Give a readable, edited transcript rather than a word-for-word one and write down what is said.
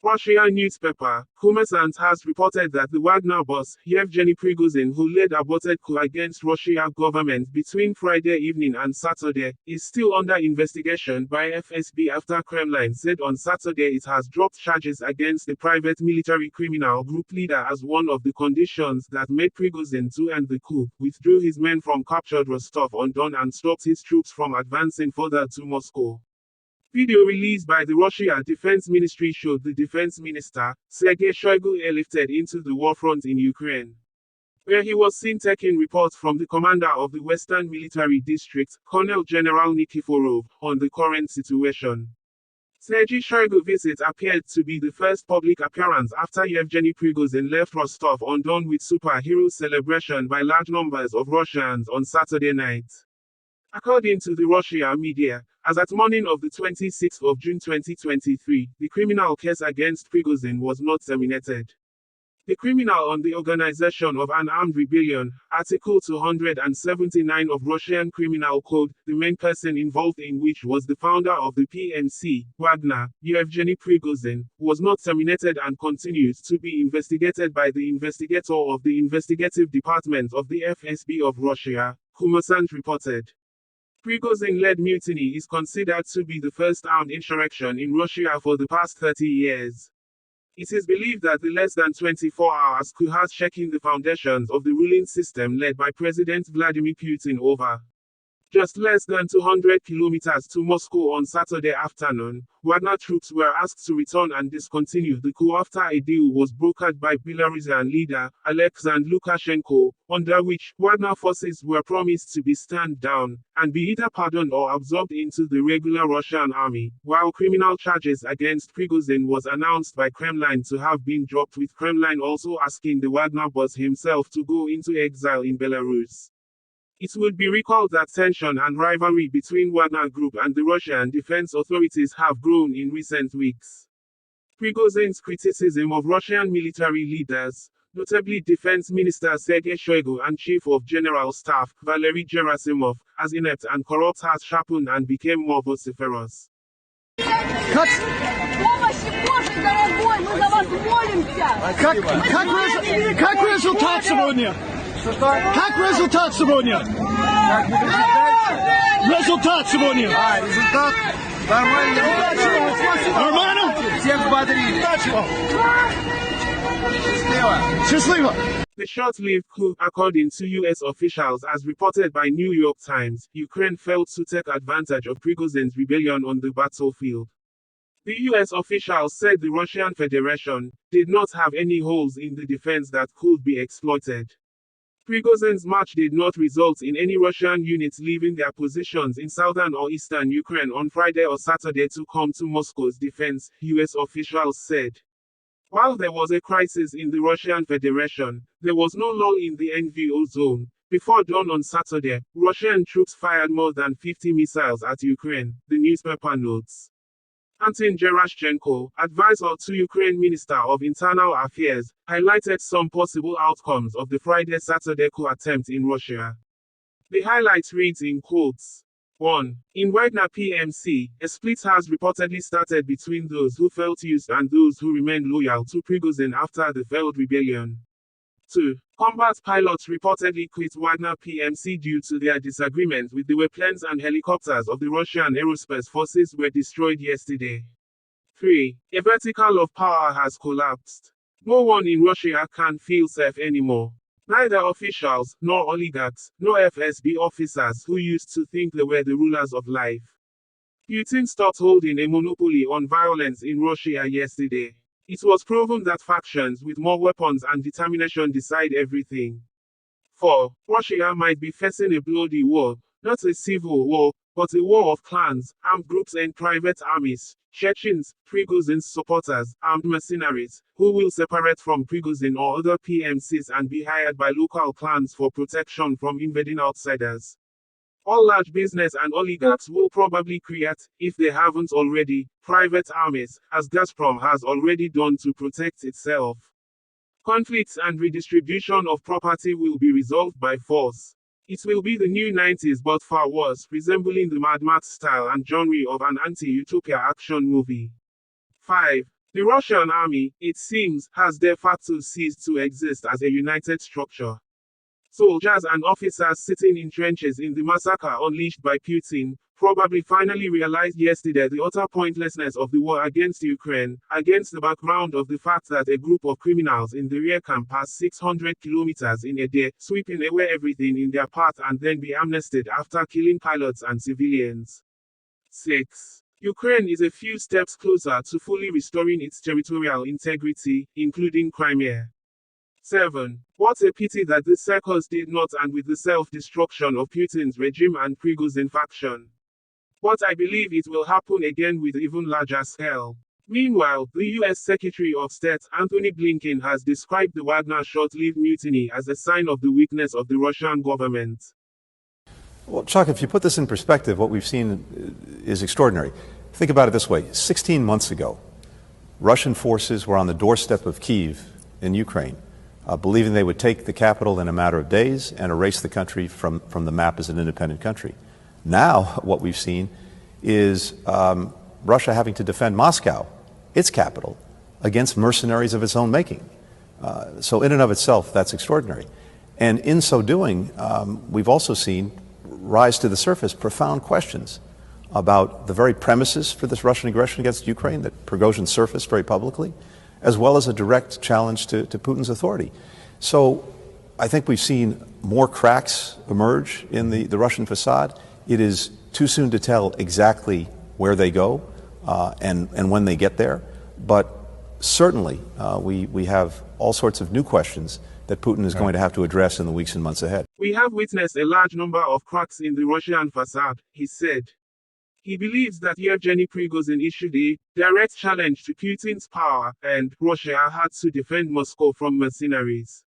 Russian newspaper, Kommersant has reported that the Wagner boss, Yevgeny Prigozhin, who led aborted coup against Russia's government between Friday evening and Saturday, is still under investigation by FSB after Kremlin said on Saturday it has dropped charges against the private military criminal group leader as one of the conditions that made Prigozhin to end the coup, withdrew his men from captured Rostov-on-Don and stopped his troops from advancing further to Moscow. Video released by the Russia Defense Ministry showed the defense minister, Sergie Shoigu, airlifted into the war front in Ukraine, where he was seen taking reports from the commander of the Western Military District, Colonel General Nikiforov, on the current situation. Sergie Shoigu's visit appeared to be the first public appearance after Yevgeny Prigozhin left Rostov-on-Don with superhero celebration by large numbers of Russians on Saturday night. According to the Russian media, as at morning of the 26th of June 2023, the criminal case against Prigozhin was not terminated. The criminal on the organization of an armed rebellion, Article 279 of Russian Criminal Code, the main person involved in which was the founder of the PMC, Wagner, Yevgeny Prigozhin, was not terminated and continues to be investigated by the investigator of the investigative department of the FSB of Russia, Kommersant reported. Prigozhin-led mutiny is considered to be the first armed insurrection in Russia for the past 30 years. It is believed that the less than 24 hours coup has shaken the foundations of the ruling system led by President Vladimir Putin over just less than 200 kilometers to Moscow on Saturday afternoon. Wagner troops were asked to return and discontinue the coup after a deal was brokered by Belarusian leader Alexander Lukashenko, under which Wagner forces were promised to be stand down and be either pardoned or absorbed into the regular Russian army, while criminal charges against Prigozhin was announced by Kremlin to have been dropped, with Kremlin also asking the Wagner boss himself to go into exile in Belarus. It would be recalled that tension and rivalry between Wagner Group and the Russian defense authorities have grown in recent weeks. Prigozhin's criticism of Russian military leaders, notably Defense Minister Sergei Shoigu and Chief of General Staff Valery Gerasimov, as inept and corrupt has sharpened and became more vociferous. Как результат сегодня? Как результат сегодня? Результат сегодня. Результат нормальный. Нормально? Всех взбодрили. Счастливо. The short-lived coup, according to U.S. officials as reported by New York Times, Ukraine failed to take advantage of Prigozhin's rebellion on the battlefield. The U.S. officials said the Russian Federation did not have any holes in the defense that could be exploited. Prigozhin's march did not result in any Russian units leaving their positions in southern or eastern Ukraine on Friday or Saturday to come to Moscow's defense, U.S. officials said. While there was a crisis in the Russian Federation, there was no lull in the NVO zone. Before dawn on Saturday, Russian troops fired more than 50 missiles at Ukraine, the newspaper notes. Anton Gerashchenko, advisor to Ukraine Minister of Internal Affairs, highlighted some possible outcomes of the Friday-Saturday coup attempt in Russia. The highlight reads in quotes. 1. In Wagner PMC, a split has reportedly started between those who felt used and those who remained loyal to Prigozhin after the failed rebellion. 2. Combat pilots reportedly quit Wagner PMC due to their disagreement with the way planes and helicopters of the Russian aerospace forces were destroyed yesterday. 3. A vertical of power has collapsed. No one in Russia can feel safe anymore. Neither officials, nor oligarchs, nor FSB officers who used to think they were the rulers of life. Putin stopped holding a monopoly on violence in Russia yesterday. It was proven that factions with more weapons and determination decide everything. 4. Russia might be facing a bloody war, not a civil war, but a war of clans, armed groups and private armies, Chechens, Prigozhin's supporters, armed mercenaries, who will separate from Prigozhin or other PMCs and be hired by local clans for protection from invading outsiders. All large business and oligarchs will probably create, if they haven't already, private armies, as Gazprom has already done to protect itself. Conflicts and redistribution of property will be resolved by force. It will be the new 90s but far worse, resembling the Mad Max style and genre of an anti-utopia action movie. 5. The Russian army, it seems, has de facto ceased to exist as a united structure. Soldiers and officers sitting in trenches in the massacre unleashed by Putin probably finally realized yesterday the utter pointlessness of the war against Ukraine, against the background of the fact that a group of criminals in the rear can pass 600 kilometers in a day, sweeping away everything in their path and then be amnested after killing pilots and civilians. 6. Ukraine is a few steps closer to fully restoring its territorial integrity, including Crimea. 7. What a pity that the circus did not end with the self-destruction of Putin's regime and Prigozhin faction. But I believe it will happen again with even larger scale. Meanwhile, the U.S. Secretary of State Anthony Blinken has described the Wagner short-lived mutiny as a sign of the weakness of the Russian government. Well, Chuck, if you put this in perspective, what we've seen is extraordinary. Think about it this way. 16 months ago, Russian forces were on the doorstep of Kyiv in Ukraine, believing they would take the capital in a matter of days and erase the country from the map as an independent country. Now, what we've seen is Russia having to defend Moscow, its capital, against mercenaries of its own making. So in and of itself, that's extraordinary. And in so doing, we've also seen rise to the surface profound questions about the very premises for this Russian aggression against Ukraine that Prigozhin surfaced very publicly, as well as a direct challenge to Putin's authority. So I think we've seen more cracks emerge in the Russian facade. It is too soon to tell exactly where they go and when they get there. But certainly we have all sorts of new questions that Putin is going to have to address in the weeks and months ahead. We have witnessed a large number of cracks in the Russian facade, he said. He believes that Yevgeny Prigozhin issued a direct challenge to Putin's power, and Russia had to defend Moscow from mercenaries.